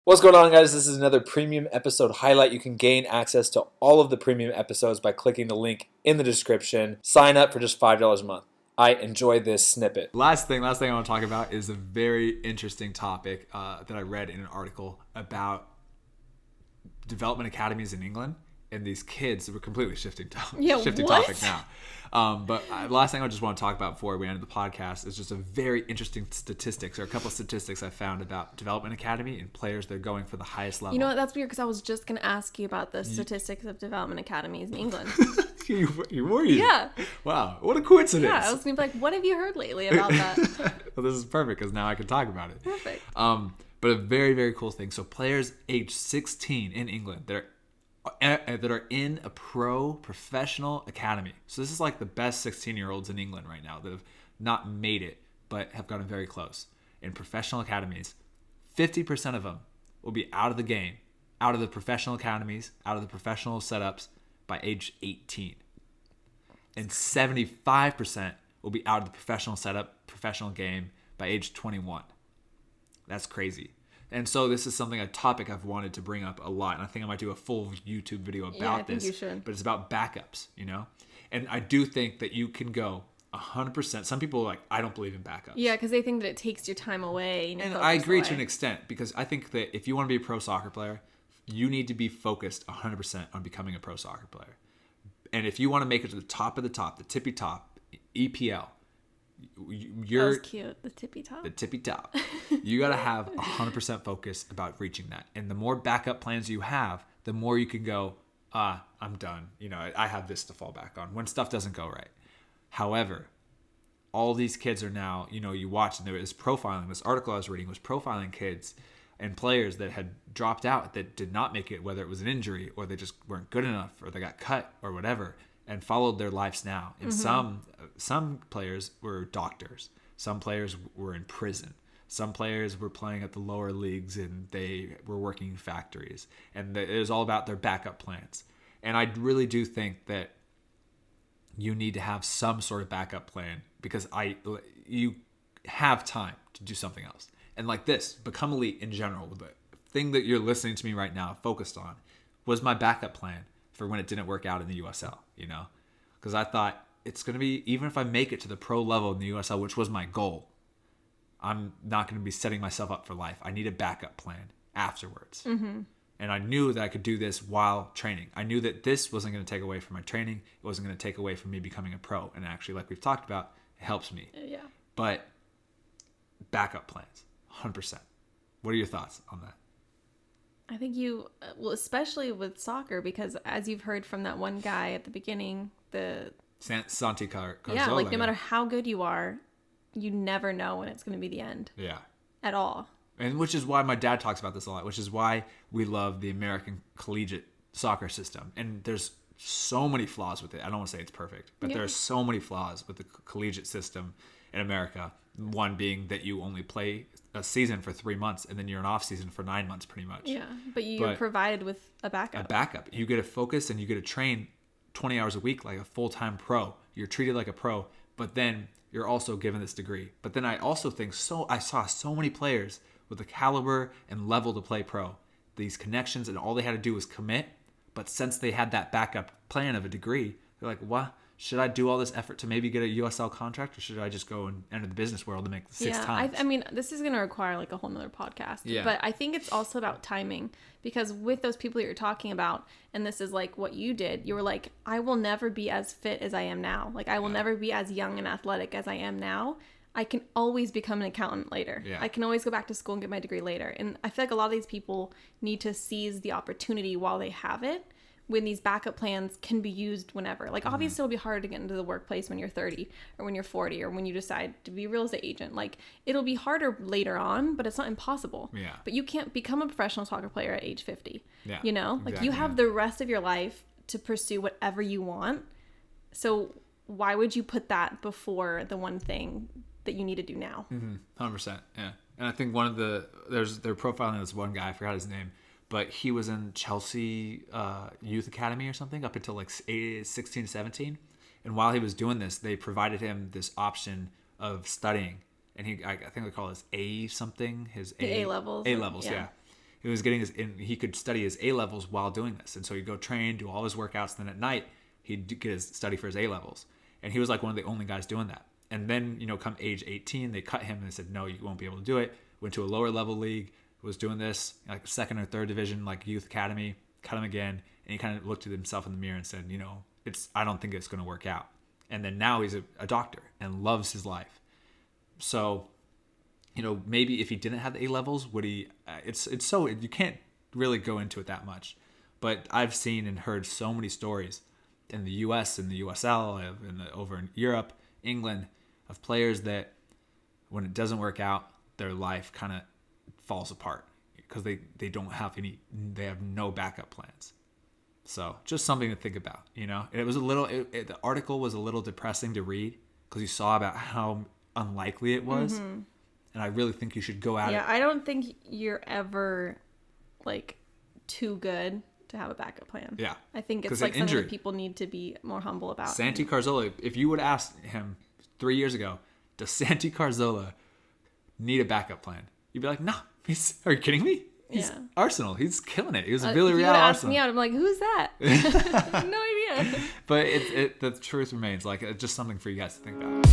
What's going on, guys? This is another premium episode highlight. You can gain access to all of the premium episodes by clicking the link in the description. Sign up for just $5 a month. I enjoy this snippet. Last thing I want to talk about is a very interesting topic that I read in an article about development academies in England and these kids. We're completely shifting topic now. But last thing I just want to talk about before we end the podcast is just a very interesting statistics, or a couple of statistics I found about development academy and players that are going for the highest level. You know what? That's weird because I was just going to ask you about the statistics of development academies in England. You were you? Yeah. Wow, what a coincidence. Yeah, I was going to be like, what have you heard lately about that? Well, this is perfect because now I can talk about it. Perfect. But a very, very cool thing. So players age 16 in England that are in a professional academy. So this is like the best 16-year-olds in England right now that have not made it but have gotten very close. In professional academies, 50% of them will be out of the game, out of the professional academies, out of the professional setups by age 18. And 75% will be out of the professional setup, professional game by age 21. That's crazy. And so this is a topic I've wanted to bring up a lot. And I think I might do a full YouTube video about this. You should. But it's about backups, And I do think that you can go 100%. Some people are like, I don't believe in backups. Yeah, because they think that it takes your time away. And I agree to an extent, because I think that if you want to be a pro soccer player, you need to be focused 100% on becoming a pro soccer player. And if you want to make it to the top of the top, the tippy top, EPL, that was cute. The tippy top. The tippy top. You got to have 100% focus about reaching that. And the more backup plans you have, the more you can go, I'm done. I have this to fall back on when stuff doesn't go right. However, all these kids are now, you watch, and there is profiling. This article I was reading was profiling kids and players that had dropped out, that did not make it, whether it was an injury or they just weren't good enough or they got cut or whatever, and followed their lives now. And some players were doctors. Some players were in prison. Some players were playing at the lower leagues and they were working in factories. And it was all about their backup plans. And I really do think that you need to have some sort of backup plan, because you have time to do something else. And like this, become elite in general. The thing that you're listening to me right now focused on was my backup plan for when it didn't work out in the USL, because I thought it's going to be, even if I make it to the pro level in the USL, which was my goal, I'm not going to be setting myself up for life. I need a backup plan afterwards. Mm-hmm. And I knew that I could do this while training. I knew that this wasn't going to take away from my training. It wasn't going to take away from me becoming a pro. And actually, like we've talked about, it helps me. Yeah. But backup plans, 100%. What are your thoughts on that? I think especially with soccer, because as you've heard from that one guy at the beginning, Santi Carzola. Yeah, like no matter how good you are, you never know when it's going to be the end. Yeah. At all. And which is why my dad talks about this a lot, which is why we love the American collegiate soccer system. And there's so many flaws with it. I don't want to say it's perfect, but there are so many flaws with the collegiate system in America. One being that you only play a season for 3 months, and then you're an off season for 9 months pretty much. Yeah, but you're provided with a backup. A backup. You get to focus and you get to train 20 hours a week like a full-time pro. You're treated like a pro, but then you're also given this degree. But then I also think I saw so many players with the caliber and level to play pro, these connections, and all they had to do was commit. But since they had that backup plan of a degree, they're like, what? Should I do all this effort to maybe get a USL contract, or should I just go and enter the business world and make 6 times? I mean, this is going to require like a whole nother podcast. Yeah. But I think it's also about timing, because with those people that you're talking about, and this is like what you did, you were like, I will never be as fit as I am now. Like, I will never be as young and athletic as I am now. I can always become an accountant later. Yeah. I can always go back to school and get my degree later. And I feel like a lot of these people need to seize the opportunity while they have it, when these backup plans can be used whenever. Like, obviously it'll be hard to get into the workplace when you're 30 or when you're 40 or when you decide to be a real estate agent. Like, it'll be harder later on, but it's not impossible. Yeah. But you can't become a professional soccer player at age 50. Yeah. Like, you have the rest of your life to pursue whatever you want. So why would you put that before the one thing that you need to do now? 100%. Yeah. And I think they're profiling this one guy, I forgot his name, but he was in Chelsea Youth Academy or something up until like 16, 17. And while he was doing this, they provided him this option of studying. And I think they call this A something. The A levels. A levels, yeah. he was getting he could study his A levels while doing this, and so he'd go train, do all his workouts, and then at night he'd get his study for his A levels, and he was like one of the only guys doing that. And then come age 18, they cut him and they said, no, you won't be able to do it. Went to a lower level league, was doing this like second or third division, like youth academy, cut him again, and he kind of looked at himself in the mirror and said, I don't think it's going to work out. And then now he's a doctor and loves his life. So, maybe if he didn't have the A levels, would he? It's so you can't really go into it that much. But I've seen and heard so many stories in the U.S. and the USL, over in Europe, England, of players that when it doesn't work out, their life kind of falls apart because they don't have they have no backup plans. So just something to think about, It was the article was a little depressing to read because you saw about how unlikely it was. Mm-hmm. And I really think you should go at it. Yeah, I don't think you're ever like too good to have a backup plan. Yeah. I think it's like something that people need to be more humble about. Santi Cazorla, if you would ask him 3 years ago, does Santi Cazorla need a backup plan? You'd be like, no, are you kidding me? He's Arsenal. He's killing it. He was a Villarreal Arsenal. Me out. I'm like, who's that? I have no idea. But the truth remains, like, it's just something for you guys to think about.